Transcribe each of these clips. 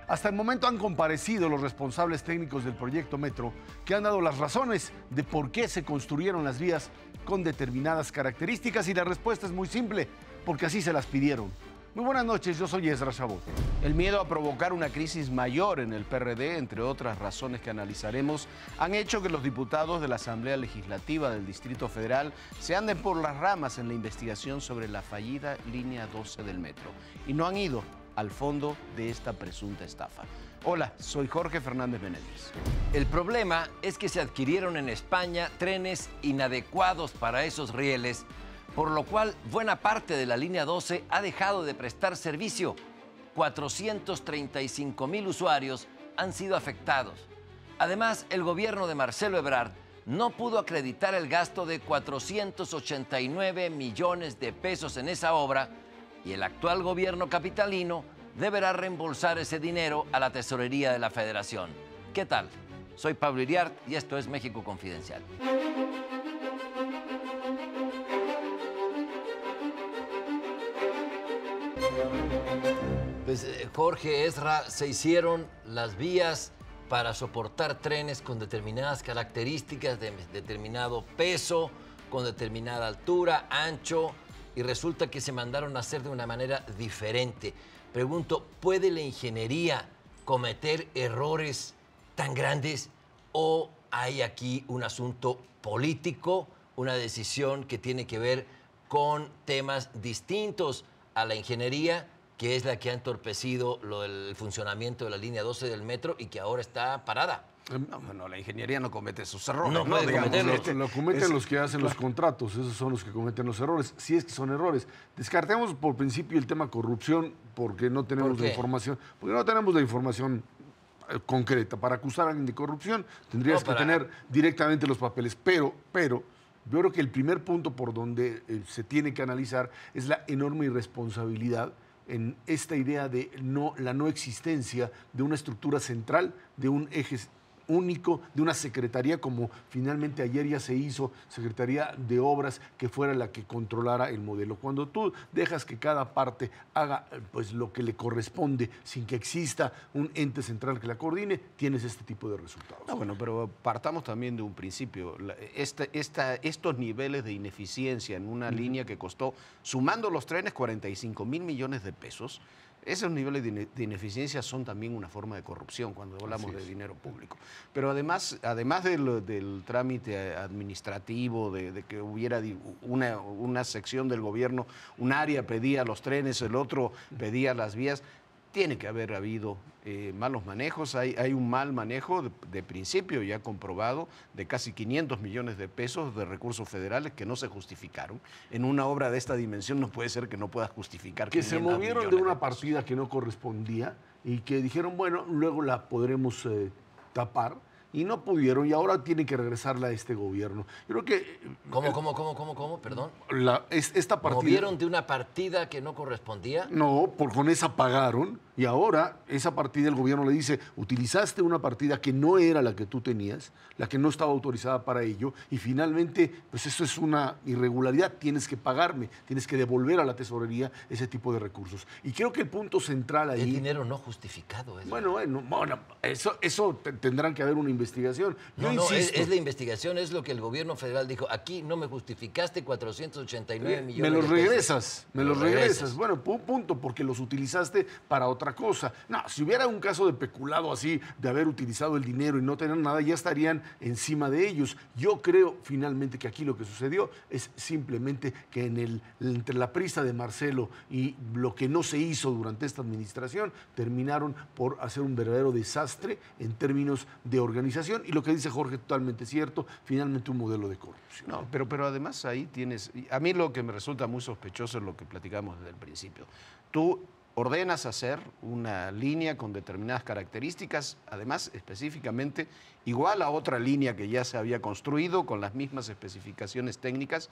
Hasta el momento han comparecido los responsables técnicos del proyecto Metro, que han dado las razones de por qué se construyeron las vías con determinadas características, y la respuesta es muy simple, porque así se las pidieron. Muy buenas noches, yo soy Ezra Chabot. El miedo a provocar una crisis mayor en el PRD, entre otras razones que analizaremos, han hecho que los diputados de la Asamblea Legislativa del Distrito Federal se anden por las ramas en la investigación sobre la fallida línea 12 del metro y no han ido al fondo de esta presunta estafa. Hola, soy Jorge Fernández Benavides. El problema es que se adquirieron en España trenes inadecuados para esos rieles, por lo cual buena parte de la línea 12 ha dejado de prestar servicio. 435,000 usuarios han sido afectados. Además, el gobierno de Marcelo Ebrard no pudo acreditar el gasto de 489 millones de pesos en esa obra y el actual gobierno capitalino deberá reembolsar ese dinero a la tesorería de la Federación. ¿Qué tal? Soy Pablo Iriart y esto es México Confidencial. Pues Jorge, Ezra, se hicieron las vías para soportar trenes con determinadas características, de determinado peso, con determinada altura, ancho, y resulta que se mandaron a hacer de una manera diferente. Pregunto, ¿puede la ingeniería cometer errores tan grandes o hay aquí un asunto político, una decisión que tiene que ver con temas distintos a la ingeniería, que es la que ha entorpecido el funcionamiento de la línea 12 del metro y que ahora está parada? No, la ingeniería no comete esos errores. No puede cometerlos. Lo cometen los que hacen los contratos, esos son los que cometen los errores, si es que son errores. Descartemos por principio el tema corrupción, porque no tenemos la información, concreta. Para acusar a alguien de corrupción tendrías que tener directamente los papeles, pero yo creo que el primer punto por donde se tiene que analizar es la enorme irresponsabilidad en esta idea de la no existencia de una estructura central, de un eje único, de una secretaría, como finalmente ayer ya se hizo, Secretaría de Obras, que fuera la que controlara el modelo. Cuando tú dejas que cada parte haga pues lo que le corresponde sin que exista un ente central que la coordine, tienes este tipo de resultados. No, bueno, pero partamos también de un principio. Estos niveles de ineficiencia en una línea que costó, sumando los trenes, 45,000 millones de pesos, esos niveles de ineficiencia son también una forma de corrupción cuando hablamos de dinero público. Pero además del trámite administrativo, de que hubiera una sección del gobierno, un área pedía los trenes, el otro pedía las vías, tiene que haber habido malos manejos. Hay un mal manejo de principio ya comprobado de casi 500 millones de pesos de recursos federales que no se justificaron. En una obra de esta dimensión no puede ser que no puedas justificar. Que se movieron de una partida que no correspondía y que dijeron, bueno, luego la podremos tapar. Y no pudieron, y ahora tienen que regresarla a este gobierno. Yo creo que... ¿Cómo? Perdón. Esta partida... ¿Movieron de una partida que no correspondía? No, con esa pagaron, y ahora esa partida el gobierno le dice, utilizaste una partida que no era la que tú tenías, la que no estaba autorizada para ello, y finalmente, pues eso es una irregularidad, tienes que pagarme, tienes que devolver a la tesorería ese tipo de recursos. Y creo que el punto central ahí... El dinero no justificado. Bueno, eso tendrán que haber una investigación. Yo insisto, es la investigación, es lo que el gobierno federal dijo. Aquí no me justificaste 489 millones me los de pesos. regresas, me los regresas. Bueno, punto, porque los utilizaste para otra cosa. No, si hubiera un caso de peculado así, de haber utilizado el dinero y no tener nada, ya estarían encima de ellos. Yo creo finalmente que aquí lo que sucedió es simplemente que entre la prisa de Marcelo y lo que no se hizo durante esta administración, terminaron por hacer un verdadero desastre en términos de organización, y lo que dice Jorge totalmente cierto, finalmente un modelo de corrupción. No, pero además ahí tienes... A mí lo que me resulta muy sospechoso es lo que platicamos desde el principio. Tú ordenas hacer una línea con determinadas características, además específicamente igual a otra línea que ya se había construido con las mismas especificaciones técnicas.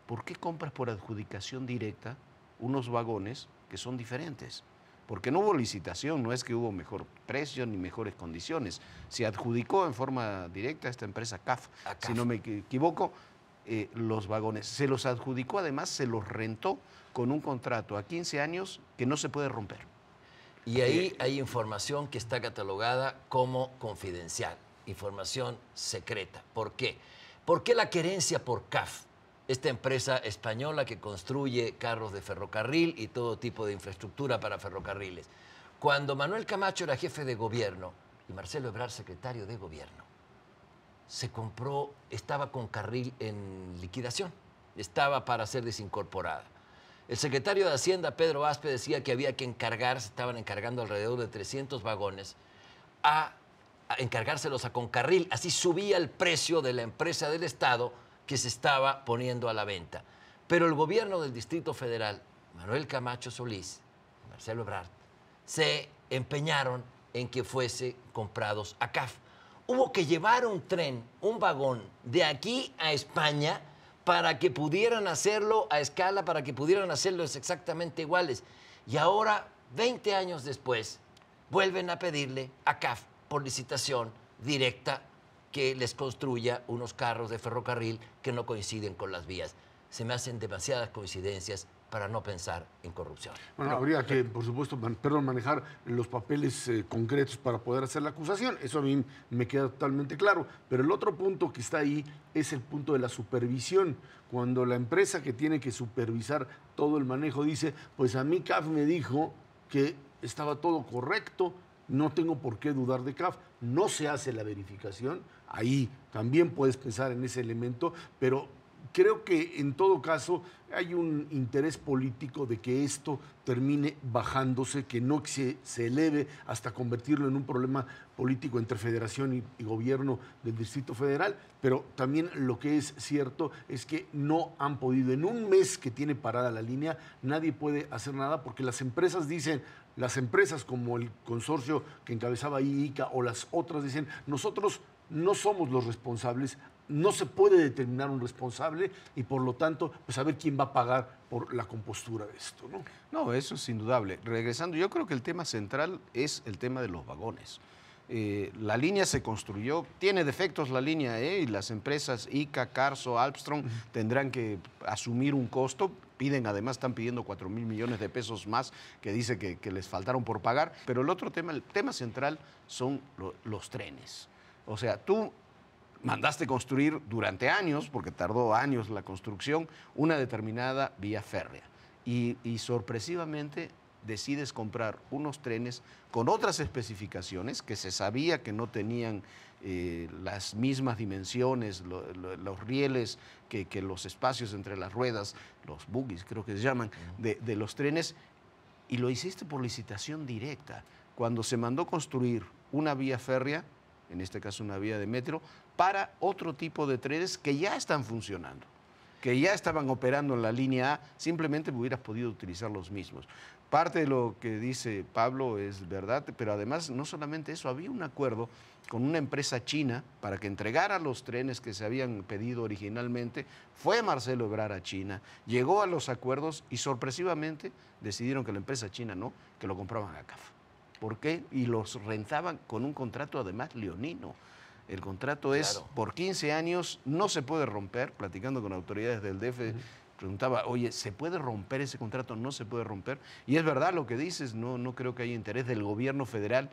¿Por qué compras por adjudicación directa unos vagones que son diferentes? Porque no hubo licitación, no es que hubo mejor precio ni mejores condiciones. Se adjudicó en forma directa a esta empresa CAF, si no me equivoco, los vagones. Se los adjudicó, además se los rentó con un contrato a 15 años que no se puede romper. Y ahí hay información que está catalogada como confidencial, información secreta. ¿Por qué? ¿Por qué la querencia por CAF, esta empresa española que construye carros de ferrocarril y todo tipo de infraestructura para ferrocarriles? Cuando Manuel Camacho era jefe de gobierno y Marcelo Ebrard secretario de gobierno, estaba con Carril en liquidación, estaba para ser desincorporada. El secretario de Hacienda, Pedro Aspe, decía que había que se estaban encargando alrededor de 300 vagones, a encargárselos a Concarril. Así subía el precio de la empresa del Estado que se estaba poniendo a la venta. Pero el gobierno del Distrito Federal, Manuel Camacho Solís, Marcelo Ebrard, se empeñaron en que fuese comprados a CAF. Hubo que llevar un tren, un vagón, de aquí a España para que pudieran hacerlo a escala, para que pudieran hacerlo exactamente iguales. Y ahora, 20 años después, vuelven a pedirle a CAF por licitación directa que les construya unos carros de ferrocarril que no coinciden con las vías. Se me hacen demasiadas coincidencias para no pensar en corrupción. Bueno, habría que, por supuesto, manejar los papeles concretos para poder hacer la acusación. Eso a mí me queda totalmente claro. Pero el otro punto que está ahí es el punto de la supervisión. Cuando la empresa que tiene que supervisar todo el manejo dice, pues a mí CAF me dijo que estaba todo correcto, no tengo por qué dudar de CAF, no se hace la verificación, ahí también puedes pensar en ese elemento, pero creo que en todo caso hay un interés político de que esto termine bajándose, que no se eleve hasta convertirlo en un problema político entre federación y gobierno del Distrito Federal, pero también lo que es cierto es que no han podido, en un mes que tiene parada la línea, nadie puede hacer nada porque las empresas dicen, las empresas como el consorcio que encabezaba IICA o las otras dicen, nosotros no somos los responsables, no se puede determinar un responsable y por lo tanto, pues a ver quién va a pagar por la compostura de esto, ¿no? No, eso es indudable. Regresando, yo creo que el tema central es el tema de los vagones. La línea se construyó, tiene defectos la línea, y las empresas ICA, Carso, Alstom tendrán que asumir un costo. Además están pidiendo 4.000 millones de pesos más que dice que les faltaron por pagar. Pero el otro tema, el tema central son los trenes. O sea, tú mandaste construir durante años, porque tardó años la construcción, una determinada vía férrea. Y sorpresivamente decides comprar unos trenes con otras especificaciones que se sabía que no tenían las mismas dimensiones, los rieles, que los espacios entre las ruedas, los bogies creo que se llaman, de los trenes, y lo hiciste por licitación directa. Cuando se mandó construir una vía férrea, en este caso una vía de metro, para otro tipo de trenes que ya están funcionando, que ya estaban operando en la línea A, simplemente hubieras podido utilizar los mismos. Parte de lo que dice Pablo es verdad, pero además no solamente eso, había un acuerdo con una empresa china para que entregara los trenes que se habían pedido originalmente. Fue Marcelo Ebrard a China, llegó a los acuerdos y sorpresivamente decidieron que la empresa china no, que lo compraban a CAF. ¿Por qué? Y los rentaban con un contrato además leonino. El contrato es por 15 años, no se puede romper. Platicando con autoridades del DF, preguntaba, oye, ¿se puede romper ese contrato? No se puede romper. Y es verdad lo que dices, no creo que haya interés del gobierno federal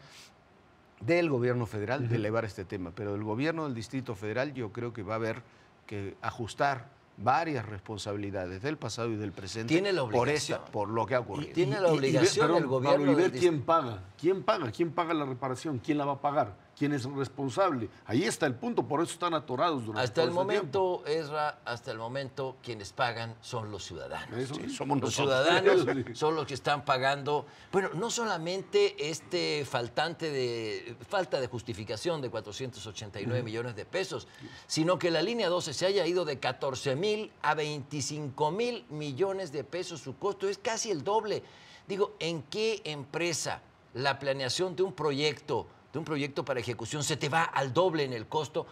de elevar este tema. Pero el gobierno del Distrito Federal yo creo que va a haber que ajustar varias responsabilidades del pasado y del presente. Tiene la obligación. por lo que ha ocurrido. Tiene la obligación el gobierno. Y ver quién paga. ¿Quién paga? ¿Quién paga la reparación? ¿Quién la va a pagar? ¿Quién es responsable? Ahí está el punto, por eso están atorados durante hasta el momento, tiempo. Ezra, hasta el momento quienes pagan son los ciudadanos. Sí, somos los nosotros. ciudadanos son los que están pagando. Bueno, no solamente falta de justificación de 489 millones de pesos, sino que la línea 12 se haya ido de 14.000 a 25.000 millones de pesos su costo. Es casi el doble. Digo, ¿en qué empresa la planeación de un proyecto para ejecución se te va al doble en el costo?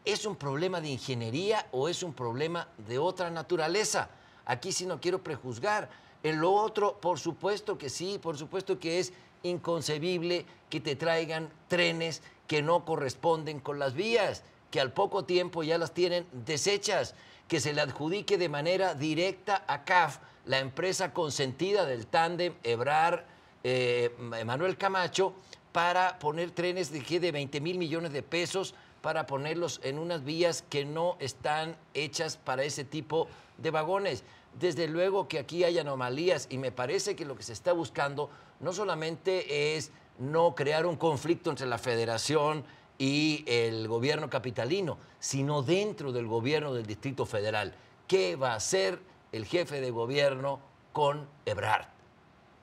¿Es un problema de ingeniería o es un problema de otra naturaleza? Aquí sí no quiero prejuzgar. En lo otro, por supuesto que sí, por supuesto que es inconcebible que te traigan trenes que no corresponden con las vías, que al poco tiempo ya las tienen deshechas, que se le adjudique de manera directa a CAF, la empresa consentida del tándem Ebrard Manuel Camacho para poner trenes de 20,000 millones de pesos para ponerlos en unas vías que no están hechas para ese tipo de vagones. Desde luego que aquí hay anomalías y me parece que lo que se está buscando no solamente es no crear un conflicto entre la Federación y el gobierno capitalino, sino dentro del gobierno del Distrito Federal. ¿Qué va a hacer el jefe de gobierno con Ebrard?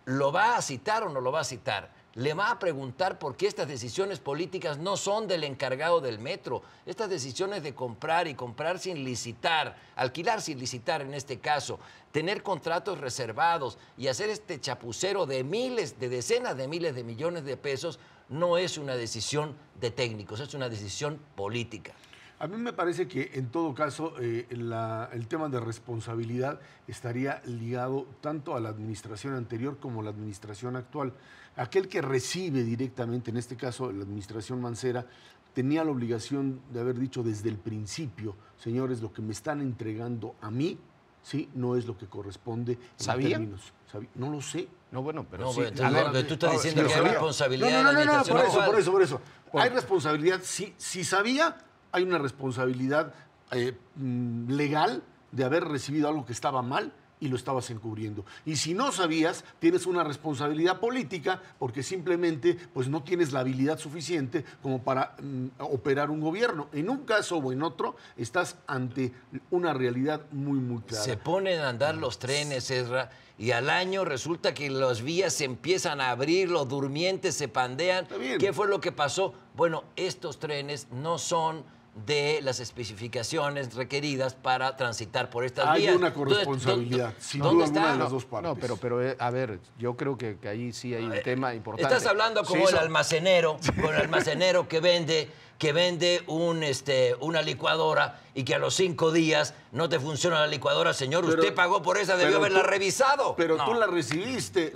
¿Lo va a citar o no lo va a citar? Le va a preguntar por qué estas decisiones políticas no son del encargado del metro. Estas decisiones de comprar y comprar sin licitar, alquilar sin licitar en este caso, tener contratos reservados y hacer este chapucero de miles, de decenas de miles de millones de pesos, no es una decisión de técnicos, es una decisión política. A mí me parece que en todo caso el tema de responsabilidad estaría ligado tanto a la administración anterior como a la administración actual. Aquel que recibe directamente, en este caso la administración Mancera, tenía la obligación de haber dicho desde el principio, señores, lo que me están entregando a mí, ¿sí? No es lo que corresponde en ¿Sabía? términos. No lo sé. No, bueno, pero No, sí. bueno, lo que tú estás diciendo que hay responsabilidad de la No, administración actual. por eso. Hay responsabilidad, si sabía, hay una responsabilidad legal de haber recibido algo que estaba mal y lo estabas encubriendo. Y si no sabías, tienes una responsabilidad política porque simplemente pues, no tienes la habilidad suficiente como para operar un gobierno. En un caso o en otro, estás ante una realidad muy, muy clara. Se ponen a andar los trenes, Ezra, y al año resulta que las vías se empiezan a abrir, los durmientes se pandean. ¿Qué fue lo que pasó? Bueno, estos trenes no son de las especificaciones requeridas para transitar por estas vías. Hay una corresponsabilidad, sin duda alguna de las dos partes. No, pero a ver, yo creo que ahí sí hay un tema importante. Estás hablando como el almacenero, con el almacenero que vende una licuadora y que a los 5 días no te funciona la licuadora. Señor, usted pagó por esa, debió haberla revisado. Pero tú la recibiste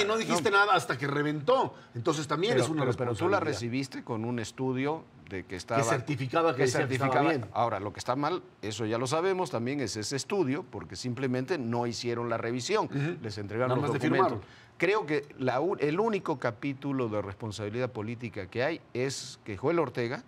y no dijiste nada hasta que reventó. Entonces también es una responsabilidad. Pero tú la recibiste con un estudio de que estaba... Que certificaba que estaba bien. Ahora, lo que está mal, eso ya lo sabemos, también es ese estudio, porque simplemente no hicieron la revisión. Les entregaron los documentos. Creo que el único capítulo de responsabilidad política que hay es que Joel Ortega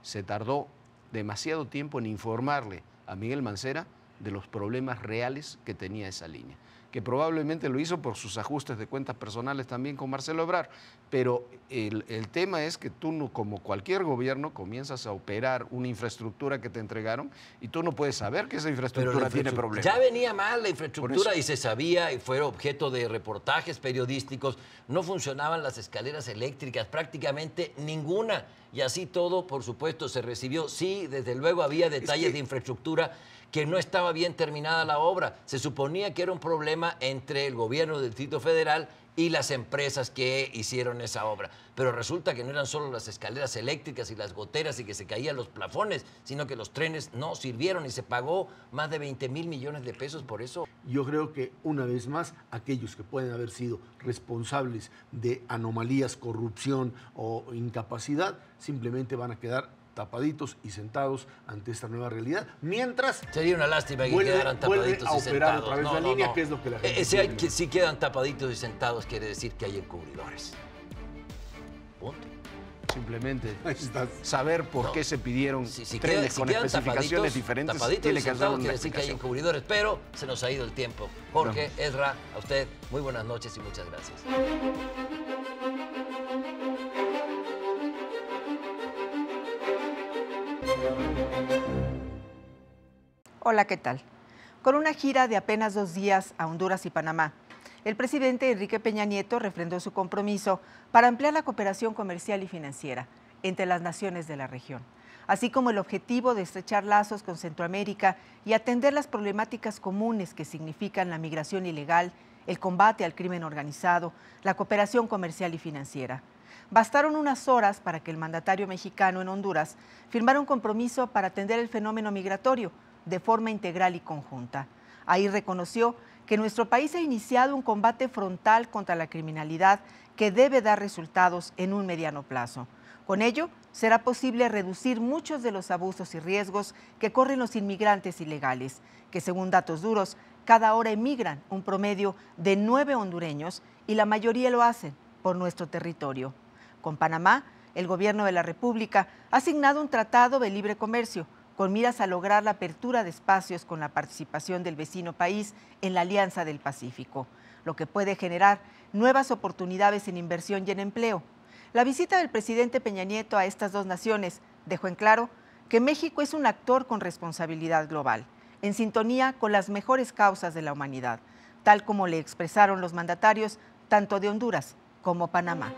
se tardó demasiado tiempo en informarle a Miguel Mancera de los problemas reales que tenía esa línea, que probablemente lo hizo por sus ajustes de cuentas personales también con Marcelo Ebrard, pero el tema es que tú, como cualquier gobierno, comienzas a operar una infraestructura que te entregaron y tú no puedes saber que esa infraestructura tiene problemas. Ya venía mal la infraestructura y se sabía, y fue objeto de reportajes periodísticos, no funcionaban las escaleras eléctricas, prácticamente ninguna, y así todo, por supuesto, se recibió. Sí, desde luego había detalles de infraestructura, que no estaba bien terminada la obra. Se suponía que era un problema entre el gobierno del Distrito Federal y las empresas que hicieron esa obra. Pero resulta que no eran solo las escaleras eléctricas y las goteras y que se caían los plafones, sino que los trenes no sirvieron y se pagó más de 20,000 millones de pesos por eso. Yo creo que, una vez más, aquellos que pueden haber sido responsables de anomalías, corrupción o incapacidad, simplemente van a quedar tapaditos y sentados ante esta nueva realidad, mientras sería una lástima que quedaran tapaditos y sentados. Otra vez la línea, que es lo que la gente si quedan tapaditos y sentados, quiere decir que hay encubridores. Punto. Simplemente saber por qué se pidieron trenes con especificaciones diferentes. Tapaditos y sentados quiere decir que hay encubridores, pero se nos ha ido el tiempo. Jorge, Ezra, a usted, muy buenas noches y muchas gracias. Hola, ¿qué tal? Con una gira de apenas 2 días a Honduras y Panamá, el presidente Enrique Peña Nieto refrendó su compromiso para ampliar la cooperación comercial y financiera entre las naciones de la región, así como el objetivo de estrechar lazos con Centroamérica y atender las problemáticas comunes que significan la migración ilegal, el combate al crimen organizado, la cooperación comercial y financiera. Bastaron unas horas para que el mandatario mexicano en Honduras firmara un compromiso para atender el fenómeno migratorio de forma integral y conjunta. Ahí reconoció que nuestro país ha iniciado un combate frontal contra la criminalidad que debe dar resultados en un mediano plazo. Con ello, será posible reducir muchos de los abusos y riesgos que corren los inmigrantes ilegales, que según datos duros, cada hora emigran un promedio de 9 hondureños y la mayoría lo hacen por nuestro territorio. Con Panamá, el gobierno de la República ha asignado un tratado de libre comercio con miras a lograr la apertura de espacios con la participación del vecino país en la Alianza del Pacífico, lo que puede generar nuevas oportunidades en inversión y en empleo. La visita del presidente Peña Nieto a estas dos naciones dejó en claro que México es un actor con responsabilidad global, en sintonía con las mejores causas de la humanidad, tal como le expresaron los mandatarios tanto de Honduras como Panamá.